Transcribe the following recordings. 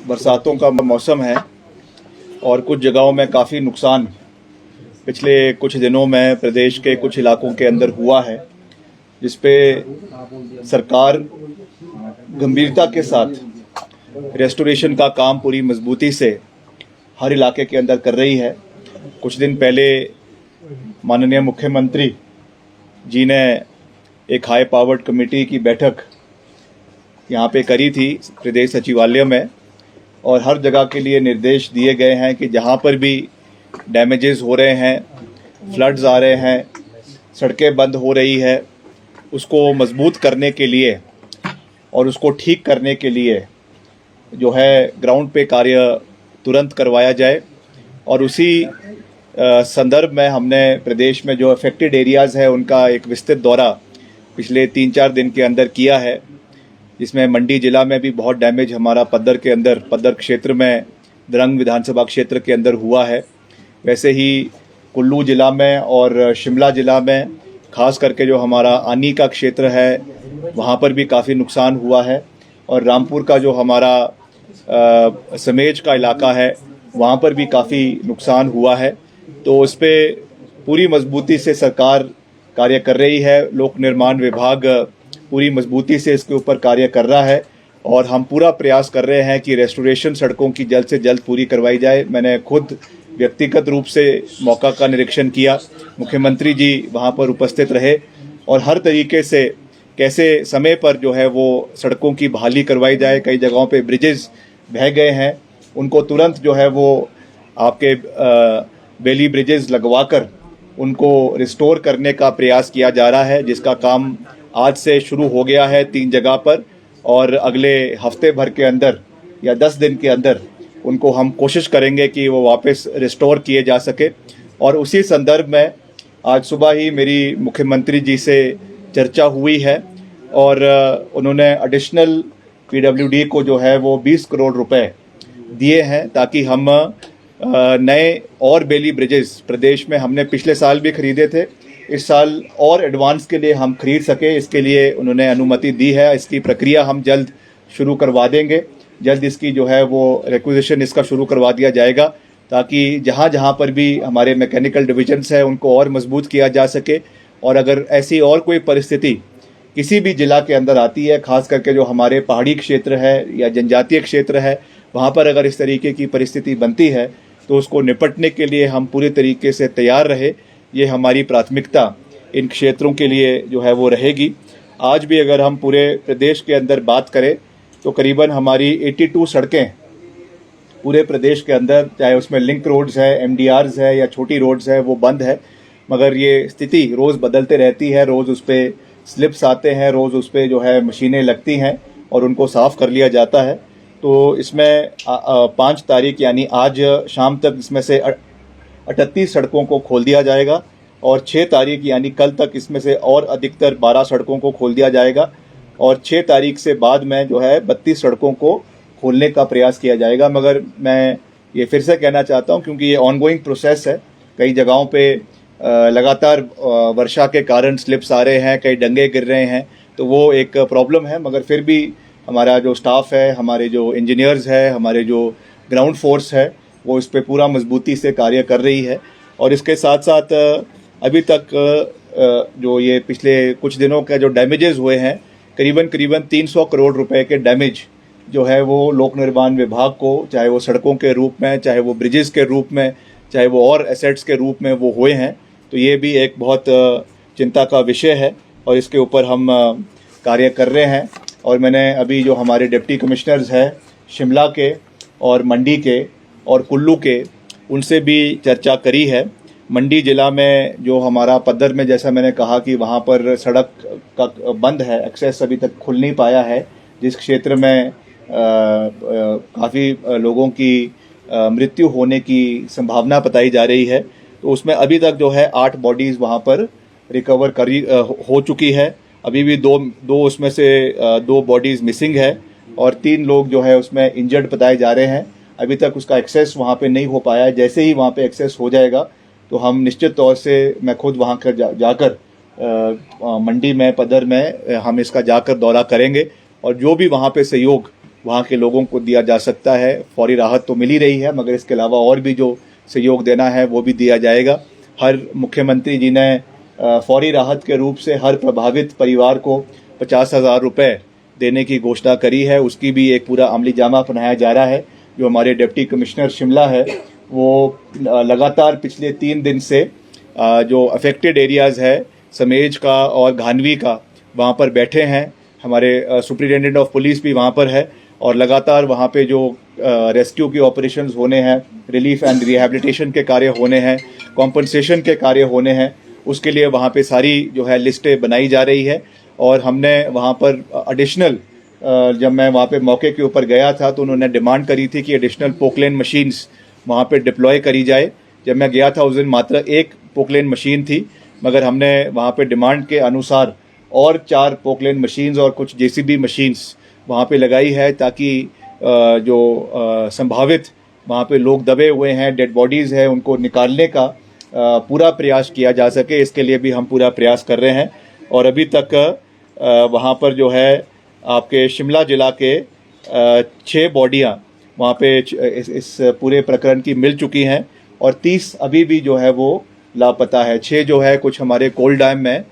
बरसातों का मौसम है और कुछ जगहों में काफ़ी नुकसान पिछले कुछ दिनों में प्रदेश के कुछ इलाकों के अंदर हुआ है, जिस पे सरकार गंभीरता के साथ रेस्टोरेशन का काम पूरी मजबूती से हर इलाके के अंदर कर रही है। कुछ दिन पहले माननीय मुख्यमंत्री जी ने एक हाई पावर्ड कमेटी की बैठक यहाँ पे करी थी प्रदेश सचिवालय में, और हर जगह के लिए निर्देश दिए गए हैं कि जहाँ पर भी डैमेजेस हो रहे हैं, फ्लड्स आ रहे हैं, सड़कें बंद हो रही है, उसको मजबूत करने के लिए और उसको ठीक करने के लिए जो है ग्राउंड पे कार्य तुरंत करवाया जाए। और उसी संदर्भ में हमने प्रदेश में जो अफेक्टेड एरियाज़ है उनका एक विस्तृत दौरा पिछले 3-4 दिन के अंदर किया है, जिसमें मंडी जिला में भी बहुत डैमेज हमारा पद्दर क्षेत्र में द्रंग विधानसभा क्षेत्र के अंदर हुआ है। वैसे ही कुल्लू जिला में और शिमला जिला में खास करके जो हमारा आनी का क्षेत्र है वहाँ पर भी काफ़ी नुकसान हुआ है, और रामपुर का जो हमारा समेज का इलाका है वहाँ पर भी काफ़ी नुकसान हुआ है। तो उस पर पूरी मजबूती से सरकार कार्य कर रही है। लोक निर्माण विभाग पूरी मजबूती से इसके ऊपर कार्य कर रहा है और हम पूरा प्रयास कर रहे हैं कि रेस्टोरेशन सड़कों की जल्द से जल्द पूरी करवाई जाए। मैंने खुद व्यक्तिगत रूप से मौका का निरीक्षण किया, मुख्यमंत्री जी वहां पर उपस्थित रहे और हर तरीके से कैसे समय पर जो है वो सड़कों की बहाली करवाई जाए। कई जगहों पे ब्रिजेस बह गए हैं, उनको तुरंत जो है वो आपके बेली ब्रिजेस लगवाकर उनको रिस्टोर करने का प्रयास किया जा रहा है, जिसका काम आज से शुरू हो गया है 3 जगह पर, और अगले हफ्ते भर के अंदर या 10 दिन के अंदर उनको हम कोशिश करेंगे कि वो वापस रिस्टोर किए जा सके। और उसी संदर्भ में आज सुबह ही मेरी मुख्यमंत्री जी से चर्चा हुई है और उन्होंने एडिशनल पीडब्ल्यूडी को जो है वो 20 करोड़ रुपए दिए हैं, ताकि हम नए और बेली ब्रिजेस प्रदेश में हमने पिछले साल भी खरीदे थे, इस साल और एडवांस के लिए हम खरीद सके, इसके लिए उन्होंने अनुमति दी है। इसकी प्रक्रिया हम जल्द शुरू करवा देंगे, जल्द इसकी जो है वो रिक्विजिशन इसका शुरू करवा दिया जाएगा, ताकि जहाँ जहाँ पर भी हमारे मैकेनिकल डिविजन्स है उनको और मजबूत किया जा सके। और अगर ऐसी और कोई परिस्थिति किसी भी जिला के अंदर आती है, खास करके जो हमारे पहाड़ी क्षेत्र है या जनजातीय क्षेत्र है, वहाँ पर अगर इस तरीके की परिस्थिति बनती है तो उसको निपटने के लिए हम पूरी तरीके से तैयार रहे। ये हमारी प्राथमिकता इन क्षेत्रों के लिए जो है वो रहेगी। आज भी अगर हम पूरे प्रदेश के अंदर बात करें तो करीबन हमारी 82 सड़कें पूरे प्रदेश के अंदर, चाहे उसमें लिंक रोड्स है, एमडीआरस है या छोटी रोड्स है, वो बंद है। मगर ये स्थिति रोज़ बदलते रहती है, रोज़ उस पर स्लिप्स आते हैं, रोज़ उस पर जो है मशीनें लगती हैं और उनको साफ़ कर लिया जाता है। तो इसमें 5 तारीख यानी आज शाम तक इसमें से 38 सड़कों को खोल दिया जाएगा और 6 तारीख यानी कल तक इसमें से और अधिकतर 12 सड़कों को खोल दिया जाएगा, और 6 तारीख से बाद में जो है 32 सड़कों को खोलने का प्रयास किया जाएगा। मगर मैं ये फिर से कहना चाहता हूँ, क्योंकि ये ऑनगोइंग प्रोसेस है, कई जगहों पे लगातार वर्षा के कारण स्लिप्स आ रहे हैं, कई डंगे गिर रहे हैं, तो वो एक प्रॉब्लम है। मगर फिर भी हमारा जो स्टाफ है, हमारे जो इंजीनियर्स है, हमारे जो ग्राउंड फोर्स है, वो इस पे पूरा मजबूती से कार्य कर रही है। और इसके साथ साथ अभी तक जो ये पिछले कुछ दिनों के जो डैमेजेस हुए हैं, करीबन 300 करोड़ रुपए के डैमेज जो है वो लोक निर्माण विभाग को, चाहे वो सड़कों के रूप में, चाहे वो ब्रिजेस के रूप में, चाहे वो और एसेट्स के रूप में वो हुए हैं। तो ये भी एक बहुत चिंता का विषय है और इसके ऊपर हम कार्य कर रहे हैं। और मैंने अभी जो हमारे डिप्टी कमिश्नर्स हैं शिमला के और मंडी के और कुल्लू के, उनसे भी चर्चा करी है। मंडी जिला में जो हमारा पद्दर में, जैसा मैंने कहा कि वहाँ पर सड़क का बंद है, एक्सेस अभी तक खुल नहीं पाया है, जिस क्षेत्र में काफ़ी लोगों की मृत्यु होने की संभावना बताई जा रही है। तो उसमें अभी तक जो है 8 बॉडीज़ वहाँ पर रिकवर हो चुकी है। अभी भी दो उसमें से 2 बॉडीज़ मिसिंग है और 3 लोग जो है उसमें इंजर्ड बताए जा रहे हैं। अभी तक उसका एक्सेस वहाँ पे नहीं हो पाया है। जैसे ही वहाँ पे एक्सेस हो जाएगा तो हम निश्चित तौर से, मैं खुद वहाँ कर जाकर मंडी में, पद्दर में हम इसका जाकर दौरा करेंगे और जो भी वहाँ पे सहयोग वहाँ के लोगों को दिया जा सकता है। फौरी राहत तो मिल ही रही है, मगर इसके अलावा और भी जो सहयोग देना है वो भी दिया जाएगा। हर मुख्यमंत्री जी ने फौरी राहत के रूप से हर प्रभावित परिवार को 50,000 रुपये देने की घोषणा करी है। उसकी भी एक पूरा अमली जामा बनाया जा रहा है। जो हमारे डिप्टी कमिश्नर शिमला है वो लगातार पिछले 3 दिन से जो अफेक्टेड एरियाज़ है समेज का और घानवी का, वहाँ पर बैठे हैं। हमारे सुप्रिटेंडेंट ऑफ पुलिस भी वहाँ पर है और लगातार वहाँ पे जो रेस्क्यू के ऑपरेशंस होने हैं, रिलीफ एंड रिहैबिलिटेशन के कार्य होने हैं, कॉम्पनसेशन के कार्य होने हैं, उसके लिए वहाँ पे सारी जो है लिस्टें बनाई जा रही है। और हमने वहाँ पर एडिशनल, जब मैं वहाँ पे मौके के ऊपर गया था तो उन्होंने डिमांड करी थी कि एडिशनल पोकलेन मशीन्स वहाँ पे डिप्लॉय करी जाए। जब मैं गया था उस दिन मात्र एक पोकलेन मशीन थी, मगर हमने वहाँ पे डिमांड के अनुसार और 4 पोकलेन मशीन्स और कुछ जेसीबी मशीन्स वहाँ पे लगाई है, ताकि जो संभावित वहाँ पे लोग दबे हुए हैं, डेड बॉडीज़ हैं, उनको निकालने का पूरा प्रयास किया जा सके। इसके लिए भी हम पूरा प्रयास कर रहे हैं। और अभी तक वहाँ पर जो है आपके शिमला जिला के 6 बॉडियाँ वहाँ पे इस पूरे प्रकरण की मिल चुकी हैं और 30 अभी भी जो है वो लापता है। 6 जो है कुछ हमारे कोल डैम में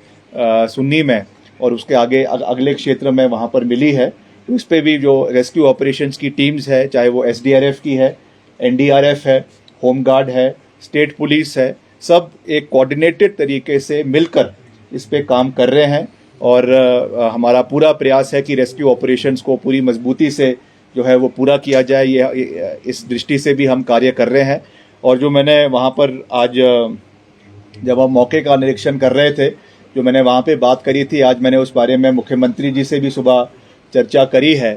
सुन्नी में और उसके आगे अगले क्षेत्र में वहाँ पर मिली है। तो इस पर भी जो रेस्क्यू ऑपरेशंस की टीम्स है, चाहे वो SDRF की है, NDRF है, होमगार्ड है, स्टेट पुलिस है, सब एक कोऑर्डिनेटेड तरीके से मिलकर इस पे काम कर रहे हैं। और हमारा पूरा प्रयास है कि रेस्क्यू ऑपरेशंस को पूरी मजबूती से जो है वो पूरा किया जाए। ये इस दृष्टि से भी हम कार्य कर रहे हैं। और जो मैंने वहाँ पर आज जब हम मौके का निरीक्षण कर रहे थे, जो मैंने वहाँ पे बात करी थी, आज मैंने उस बारे में मुख्यमंत्री जी से भी सुबह चर्चा करी है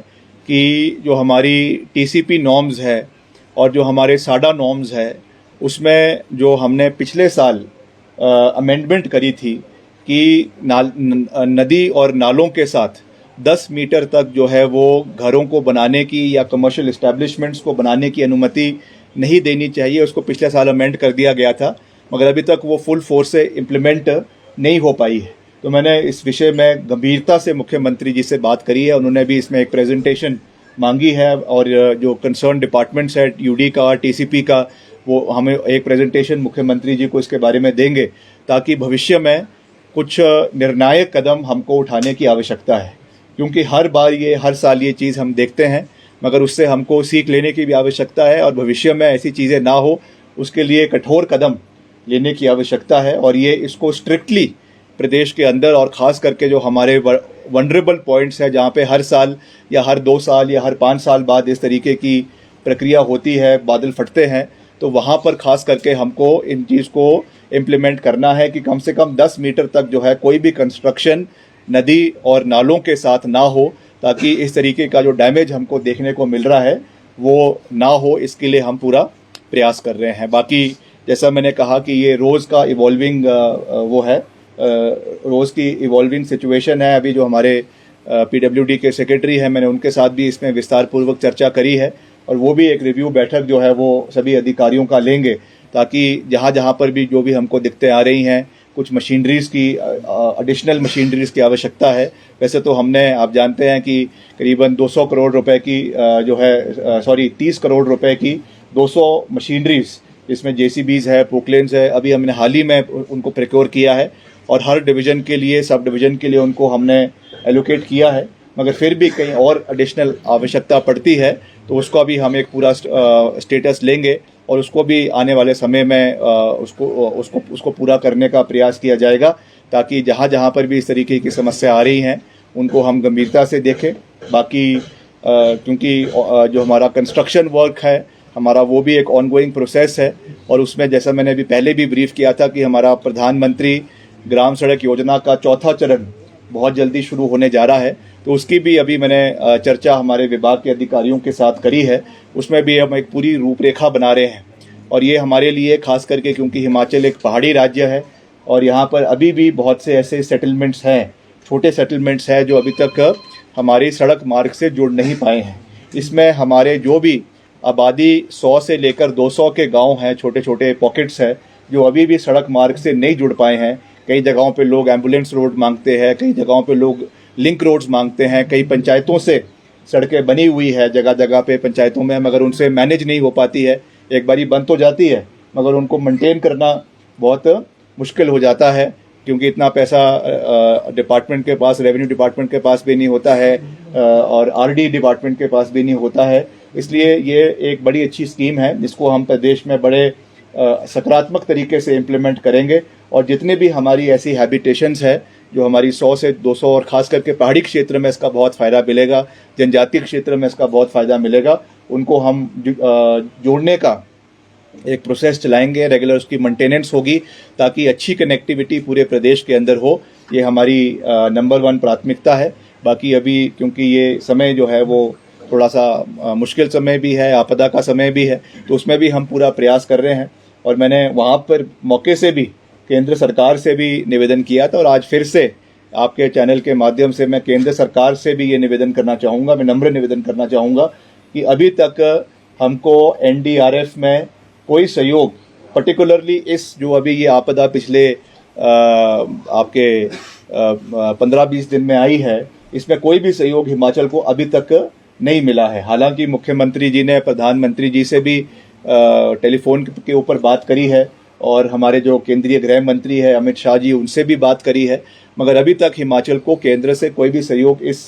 कि जो हमारी TCP नॉर्म्स है और जो हमारे साडा नॉर्म्स है, उसमें जो हमने पिछले साल अमेंडमेंट करी थी कि नदी और नालों के साथ 10 मीटर तक जो है वो घरों को बनाने की या कमर्शियल इस्टेब्लिशमेंट्स को बनाने की अनुमति नहीं देनी चाहिए, उसको पिछले साल अमेंड कर दिया गया था, मगर अभी तक वो फुल फोर्स से इम्प्लीमेंट नहीं हो पाई है। तो मैंने इस विषय में गंभीरता से मुख्यमंत्री जी से बात करी है। उन्होंने भी इसमें एक प्रेजेंटेशन मांगी है और जो कंसर्न डिपार्टमेंट्स है UD का, TCP का, वो हमें एक प्रेजेंटेशन मुख्यमंत्री जी को इसके बारे में देंगे, ताकि भविष्य में कुछ निर्णायक कदम हमको उठाने की आवश्यकता है। क्योंकि हर साल ये चीज़ हम देखते हैं, मगर उससे हमको सीख लेने की भी आवश्यकता है और भविष्य में ऐसी चीज़ें ना हो उसके लिए कठोर कदम लेने की आवश्यकता है। और ये इसको स्ट्रिक्टली प्रदेश के अंदर और ख़ास करके जो हमारे वनरेबल पॉइंट्स हैं, जहाँ पे हर साल या हर 2 साल या हर 5 साल बाद इस तरीके की प्रक्रिया होती है, बादल फटते हैं, तो वहाँ पर ख़ास करके हमको इन चीज़ को इम्प्लीमेंट करना है कि कम से कम 10 मीटर तक जो है कोई भी कंस्ट्रक्शन नदी और नालों के साथ ना हो, ताकि इस तरीके का जो डैमेज हमको देखने को मिल रहा है वो ना हो। इसके लिए हम पूरा प्रयास कर रहे हैं। बाकी जैसा मैंने कहा कि ये रोज़ का इवॉल्विंग रोज़ की इवॉल्विंग सिचुएशन है। अभी जो हमारे PWD के सेक्रेटरी हैं, मैंने उनके साथ भी इसमें विस्तार पूर्वक चर्चा करी है और वो भी एक रिव्यू बैठक जो है वो सभी अधिकारियों का लेंगे, ताकि जहाँ जहाँ पर भी जो भी हमको दिक्कतें आ रही हैं, कुछ मशीनरीज़ की एडिशनल मशीनरीज़ की आवश्यकता है। वैसे तो हमने, आप जानते हैं कि करीबन 200 करोड़ रुपए की 30 करोड़ रुपए की 200 मशीनरीज़, जिसमें JCBs है, पोकलेन्स है, अभी हमने हाल ही में उनको प्रोक्योर किया है और हर डिवीज़न के लिए, सब डिवीज़न के लिए उनको हमने एलोकेट किया है। मगर फिर भी कहीं और एडिशनल आवश्यकता पड़ती है तो उसका भी हम एक पूरा स्टेटस लेंगे और उसको भी आने वाले समय में उसको पूरा करने का प्रयास किया जाएगा, ताकि जहाँ जहाँ पर भी इस तरीके की समस्या आ रही हैं उनको हम गंभीरता से देखें। बाकी क्योंकि जो हमारा कंस्ट्रक्शन वर्क है हमारा, वो भी एक ऑनगोइंग प्रोसेस है और उसमें जैसा मैंने अभी पहले भी ब्रीफ किया था कि हमारा प्रधानमंत्री ग्राम सड़क योजना का 4था चरण बहुत जल्दी शुरू होने जा रहा है। तो उसकी भी अभी मैंने चर्चा हमारे विभाग के अधिकारियों के साथ करी है। उसमें भी हम एक पूरी रूपरेखा बना रहे हैं और ये हमारे लिए खास करके, क्योंकि हिमाचल एक पहाड़ी राज्य है और यहाँ पर अभी भी बहुत से ऐसे सेटलमेंट्स हैं, छोटे सेटलमेंट्स हैं जो अभी तक हमारी सड़क मार्ग से जुड़ नहीं पाए हैं। इसमें हमारे जो भी आबादी 100 से लेकर 200 के गांव हैं, छोटे छोटे पॉकेट्स हैं जो अभी भी सड़क मार्ग से नहीं जुड़ पाए हैं। कई जगहों पे लोग एम्बुलेंस रोड मांगते हैं, कई जगहों पे लोग लिंक रोड्स मांगते हैं, कई पंचायतों से सड़कें बनी हुई है जगह जगह पे पंचायतों में, मगर उनसे मैनेज नहीं हो पाती है। एक बारी बंद तो जाती है मगर उनको मेंटेन करना बहुत मुश्किल हो जाता है, क्योंकि इतना पैसा डिपार्टमेंट के पास, रेवेन्यू डिपार्टमेंट के पास भी नहीं होता है और आरडी डिपार्टमेंट के पास भी नहीं होता है। इसलिए ये एक बड़ी अच्छी स्कीम है जिसको हम प्रदेश में बड़े सकारात्मक तरीके से इम्प्लीमेंट करेंगे। और जितने भी हमारी ऐसी हैबिटेशंस है जो हमारी 100 से 200, और ख़ास करके पहाड़ी क्षेत्र में इसका बहुत फ़ायदा मिलेगा, जनजातीय क्षेत्र में इसका बहुत फ़ायदा मिलेगा, उनको हम जोड़ने का एक प्रोसेस चलाएंगे। रेगुलर उसकी मेंटेनेंस होगी ताकि अच्छी कनेक्टिविटी पूरे प्रदेश के अंदर हो। ये हमारी नंबर 1 प्राथमिकता है। बाकी अभी क्योंकि ये समय जो है वो थोड़ा सा मुश्किल समय भी है, आपदा का समय भी है, तो उसमें भी हम पूरा प्रयास कर रहे हैं। और मैंने वहाँ पर मौके से भी केंद्र सरकार से भी निवेदन किया था, और आज फिर से आपके चैनल के माध्यम से मैं केंद्र सरकार से भी ये निवेदन करना चाहूँगा, मैं नम्र निवेदन करना चाहूँगा कि अभी तक हमको एनडीआरएफ में कोई सहयोग, पर्टिकुलरली इस जो अभी ये आपदा पिछले आपके 15-20 दिन में आई है, इसमें कोई भी सहयोग हिमाचल को अभी तक नहीं मिला है। हालांकि मुख्यमंत्री जी ने प्रधानमंत्री जी से भी टेलीफोन के ऊपर बात करी है, और हमारे जो केंद्रीय गृह मंत्री है अमित शाह जी, उनसे भी बात करी है, मगर अभी तक हिमाचल को केंद्र से कोई भी सहयोग इस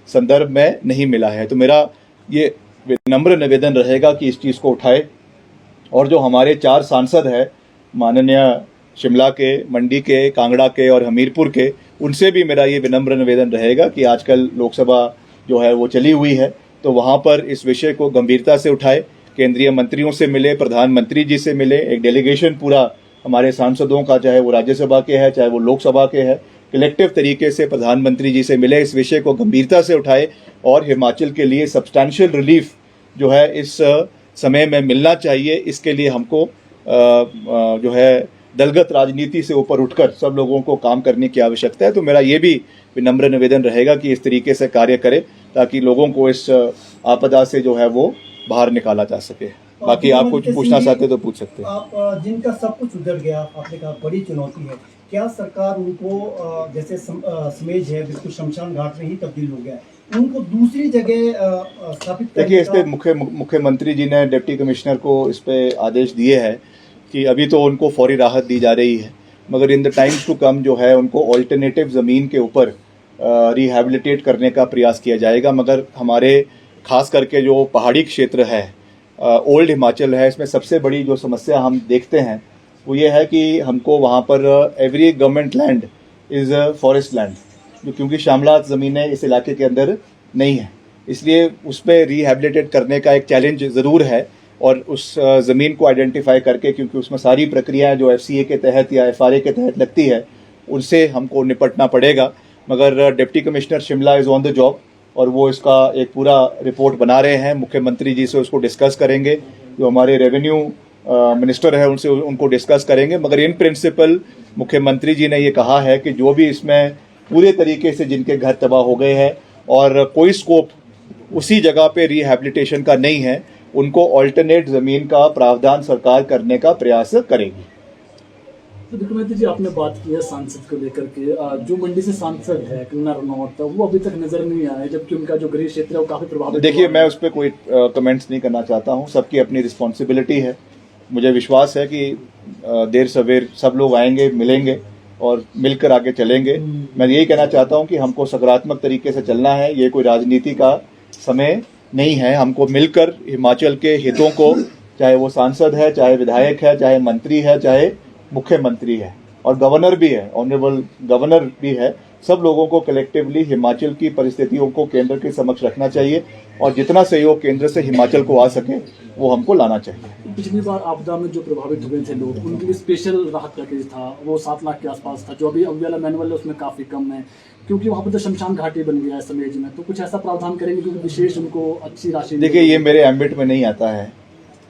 संदर्भ में नहीं मिला है। तो मेरा ये विनम्र निवेदन रहेगा कि इस चीज़ को उठाए, और जो हमारे 4 सांसद हैं माननीय शिमला के, मंडी के, कांगड़ा के और हमीरपुर के, उनसे भी मेरा ये विनम्र निवेदन रहेगा कि आजकल लोकसभा जो है वो चली हुई है, तो वहाँ पर इस विषय को गंभीरता से उठाए, केंद्रीय मंत्रियों से मिले, प्रधानमंत्री जी से मिले, एक डेलीगेशन पूरा हमारे सांसदों का, चाहे वो राज्यसभा के है चाहे वो लोकसभा के है, कलेक्टिव तरीके से प्रधानमंत्री जी से मिले, इस विषय को गंभीरता से उठाए और हिमाचल के लिए सब्सटैंशियल रिलीफ जो है इस समय में मिलना चाहिए। इसके लिए हमको जो है दलगत राजनीति से ऊपर उठकर सब लोगों को काम करने की आवश्यकता है। तो मेरा ये भी विनम्र निवेदन रहेगा कि इस तरीके से कार्य करें ताकि लोगों को इस आपदा से जो है वो बाहर निकाला जा सके। बाकी आप कुछ पूछना चाहते तो पूछ सकते हैं। आप जिनका सब कुछ उजड़ गया, आपने कहा बड़ी चुनौती है, क्या सरकार उनको जैसे समेज है बिल्कुल शमशान घाट में ही तब्दील हो गया, उनको दूसरी जगह स्थापित देखिए, इस पे मुख्यमंत्री जी ने डिप्टी कमिश्नर को इस पे आदेश दिए हैं कि अभी तो उनको फौरी राहत दी जा रही है, मगर in the times to come जो है उनको ऑल्टरनेटिव ज़मीन के ऊपर रिहैबिलिटेट करने का प्रयास किया जाएगा। मगर हमारे खास करके जो पहाड़ी क्षेत्र है, ओल्ड हिमाचल है, इसमें सबसे बड़ी जो समस्या हम देखते हैं वो ये है कि हमको वहाँ पर every government land is forest land, क्योंकि शामलात ज़मीनें इस इलाके के अंदर नहीं है, इसलिए उस पर रिहैबिलिटेट करने का एक चैलेंज ज़रूर है। और उस ज़मीन को आइडेंटिफाई करके, क्योंकि उसमें सारी प्रक्रियाएं जो FCA के तहत या FRA के तहत लगती है, उनसे हमको निपटना पड़ेगा। मगर deputy commissioner Shimla is on the job और वो इसका एक पूरा रिपोर्ट बना रहे हैं, मुख्यमंत्री जी से उसको डिस्कस करेंगे, जो हमारे रेवेन्यू मिनिस्टर है उनसे उनको डिस्कस करेंगे। मगर इन प्रिंसिपल मुख्यमंत्री जी ने ये कहा है कि जो भी इसमें पूरे तरीके से जिनके घर तबाह हो गए हैं और कोई स्कोप उसी जगह पे रिहैबिलिटेशन का नहीं है, उनको ऑल्टरनेट ज़मीन का प्रावधान सरकार करने का प्रयास करेगी। तो विक्रमादित्य जी, आपने बात की है सांसद को लेकर के, जो मंडी से सांसद है कंगना रनौत, वो अभी तक नजर नहीं आए, जबकि उनका जो गृह क्षेत्र है वो काफी प्रभावित। देखिए, मैं उस पर कोई कमेंट्स नहीं करना चाहता हूँ, सबकी अपनी रिस्पॉन्सिबिलिटी है। मुझे विश्वास है कि देर सवेर सब लोग आएंगे, मिलेंगे और मिलकर आगे चलेंगे। मैं यही कहना चाहता हूँ कि हमको सकारात्मक तरीके से चलना है, ये कोई राजनीति का समय नहीं है। हमको मिलकर हिमाचल के हितों को, चाहे वो सांसद है, चाहे विधायक है, चाहे मंत्री है, चाहे मुख्यमंत्री है और गवर्नर भी है, ऑनरेबल गवर्नर भी है, सब लोगों को कलेक्टिवली हिमाचल की परिस्थितियों को केंद्र के समक्ष रखना चाहिए और जितना सहयोग केंद्र से हिमाचल को आ सके वो हमको लाना चाहिए। पिछली बार आपदा में जो प्रभावित हुए थे लोग, उनके लिए स्पेशल राहत पैकेज था, वो 7 लाख के आसपास था, जो अभी वाला मैनुअल है उसमें काफी कम है, क्योंकि वहाँ पर तो शमशान घाटी बन गया है समेज में। तो कुछ ऐसा प्रावधान करेंगे क्योंकि विशेष उनको अच्छी राशि। देखिए, ये मेरे एम्बिट में नहीं आता है।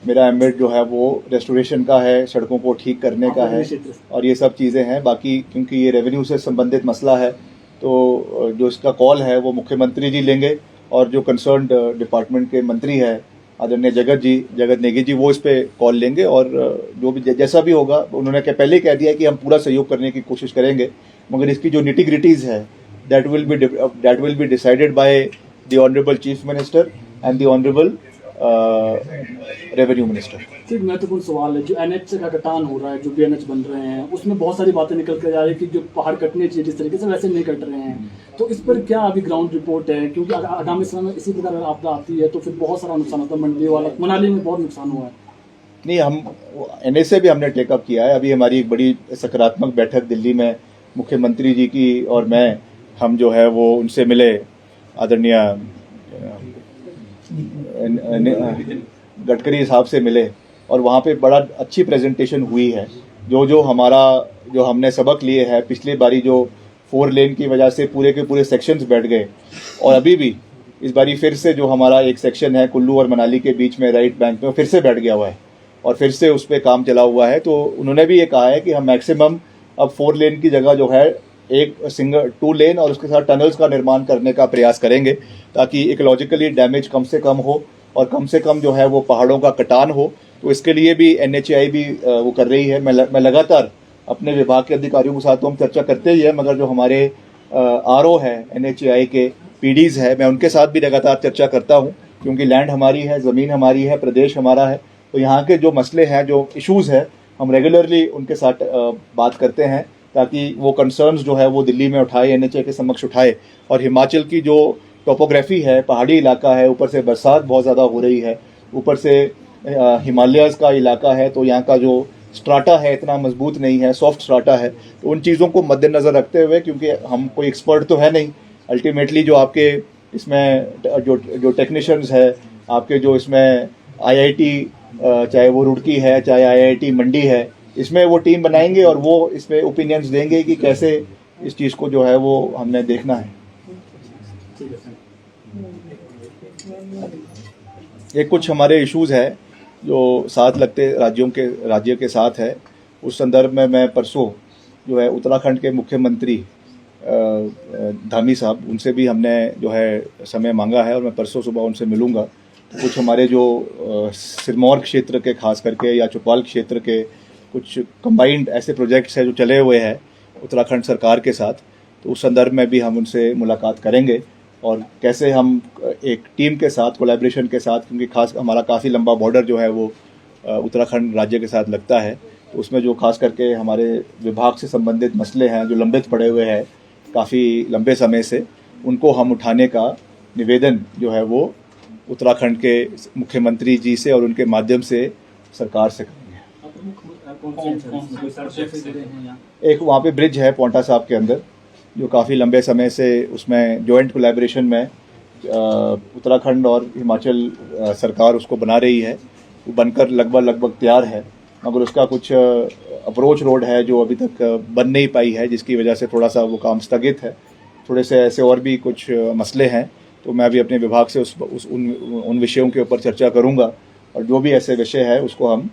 मेरा एम्बिट जो है वो रेस्टोरेशन का है, सड़कों को ठीक करने का है और ये सब चीज़ें हैं। बाकी क्योंकि ये रेवेन्यू से संबंधित मसला है, तो जो इसका कॉल है वो मुख्यमंत्री जी लेंगे और जो कंसर्न्ड डिपार्टमेंट के मंत्री है आदरणीय जगत नेगी जी, वो इस पे कॉल लेंगे और जो भी जैसा भी होगा, उन्होंने पहले ही कह दिया कि हम पूरा सहयोग करने की कोशिश करेंगे, मगर इसकी जो निटी ग्रिटीज़ है that will be decided by the Honorable Chief Minister and the Honorable Revenue Minister. एक महत्वपूर्ण सवाल है, जो एनएच का कटान हो रहा है, जो भी एनएच बन रहे हैं, उसमें बहुत सारी बातें निकल कर आ रही है कि जो पहाड़ कटने चाहिए जिस तरीके से वैसे नहीं कट रहे हैं, तो इस पर क्या अभी ग्राउंड रिपोर्ट है? क्योंकि आगामी समय में इसी प्रकार आपदा आती है तो फिर बहुत सारा नुकसान होता है। मंडी वाला मनाली में बहुत नुकसान हुआ है। नहीं, हम एनएच से भी हमने टेकअप किया है। अभी हमारी एक बड़ी सकारात्मक बैठक दिल्ली में मुख्यमंत्री जी की और हम जो है वो उनसे मिले, आदरणीय गडकरी साहब से मिले, और वहाँ पे बड़ा अच्छी प्रेजेंटेशन हुई है। जो हमने सबक लिए हैं पिछली बारी, जो 4 लेन की वजह से पूरे के पूरे सेक्शंस बैठ गए, और अभी भी इस बारी फिर से जो हमारा एक सेक्शन है कुल्लू और मनाली के बीच में राइट बैंक में, फिर से बैठ गया हुआ है और फिर से उस पर काम चला हुआ है। तो उन्होंने भी ये कहा है कि हम मैक्सिमम अब 4 लेन की जगह जो है एक सिंगल 2 लेन और उसके साथ टनल्स का निर्माण करने का प्रयास करेंगे, ताकि इकोलॉजिकली डैमेज कम से कम हो और कम से कम जो है वो पहाड़ों का कटान हो। तो इसके लिए भी NHAI भी वो कर रही है। मैं लगातार अपने विभाग के अधिकारियों के साथ तो हम चर्चा करते ही है, मगर जो हमारे RO है NHAI के PDs है, मैं उनके साथ भी लगातार चर्चा करता हूँ, क्योंकि लैंड हमारी है, ज़मीन हमारी है, प्रदेश हमारा है। तो यहाँ के जो मसले हैं, जो इश्यूज़ है, हम रेगुलरली उनके साथ बात करते हैं, ताकि वो कंसर्न्स जो है वो दिल्ली में उठाए, NHAI के समक्ष उठाए। और हिमाचल की जो टोपोग्राफी है, पहाड़ी इलाका है, ऊपर से बरसात बहुत ज़्यादा हो रही है, ऊपर से हिमालयाज़ का इलाका है, तो यहाँ का जो स्ट्राटा है इतना मजबूत नहीं है, सॉफ्ट स्ट्राटा है। तो उन चीज़ों को मद्देनज़र रखते हुए, क्योंकि हम कोई एक्सपर्ट तो है नहीं, अल्टीमेटली जो आपके इसमें जो टेक्नीशियंस है, आपके जो इसमें IIT चाहे वो रुड़की है, चाहे IIT मंडी है, इसमें वो टीम बनाएंगे और वो इसमें ओपिनियंस देंगे कि कैसे इस चीज़ को जो है वो हमने देखना है। ये कुछ हमारे इश्यूज़ है जो साथ लगते राज्य के साथ है। उस संदर्भ में मैं परसों जो है उत्तराखंड के मुख्यमंत्री धामी साहब, उनसे भी हमने जो है समय मांगा है और मैं परसों सुबह उनसे मिलूंगा। तो कुछ हमारे जो सिरमौर क्षेत्र के खास करके या चौपाल क्षेत्र के कुछ कंबाइंड ऐसे प्रोजेक्ट्स हैं जो चले हुए हैं उत्तराखंड सरकार के साथ, तो उस संदर्भ में भी हम उनसे मुलाकात करेंगे और कैसे हम एक टीम के साथ, कोलैबोरेशन के साथ, क्योंकि खास हमारा काफ़ी लंबा बॉर्डर जो है वो उत्तराखंड राज्य के साथ लगता है, तो उसमें जो खास करके हमारे विभाग से संबंधित मसले हैं जो लंबित पड़े हुए हैं काफ़ी लंबे समय से, उनको हम उठाने का निवेदन जो है वो उत्तराखंड के मुख्यमंत्री जी से और उनके माध्यम से सरकार से करेंगे। एक वहाँ पे ब्रिज है पौंटा साहब के अंदर, जो काफ़ी लंबे समय से उसमें जॉइंट कोलैबोरेशन में उत्तराखंड और हिमाचल सरकार उसको बना रही है। वो बनकर लगभग तैयार है, मगर उसका कुछ अप्रोच रोड है जो अभी तक बन नहीं पाई है, जिसकी वजह से थोड़ा सा वो काम स्थगित है। थोड़े से ऐसे और भी कुछ मसले हैं, तो मैं अभी अपने विभाग से उन विषयों के ऊपर चर्चा करूंगा और जो भी ऐसे विषय है उसको हम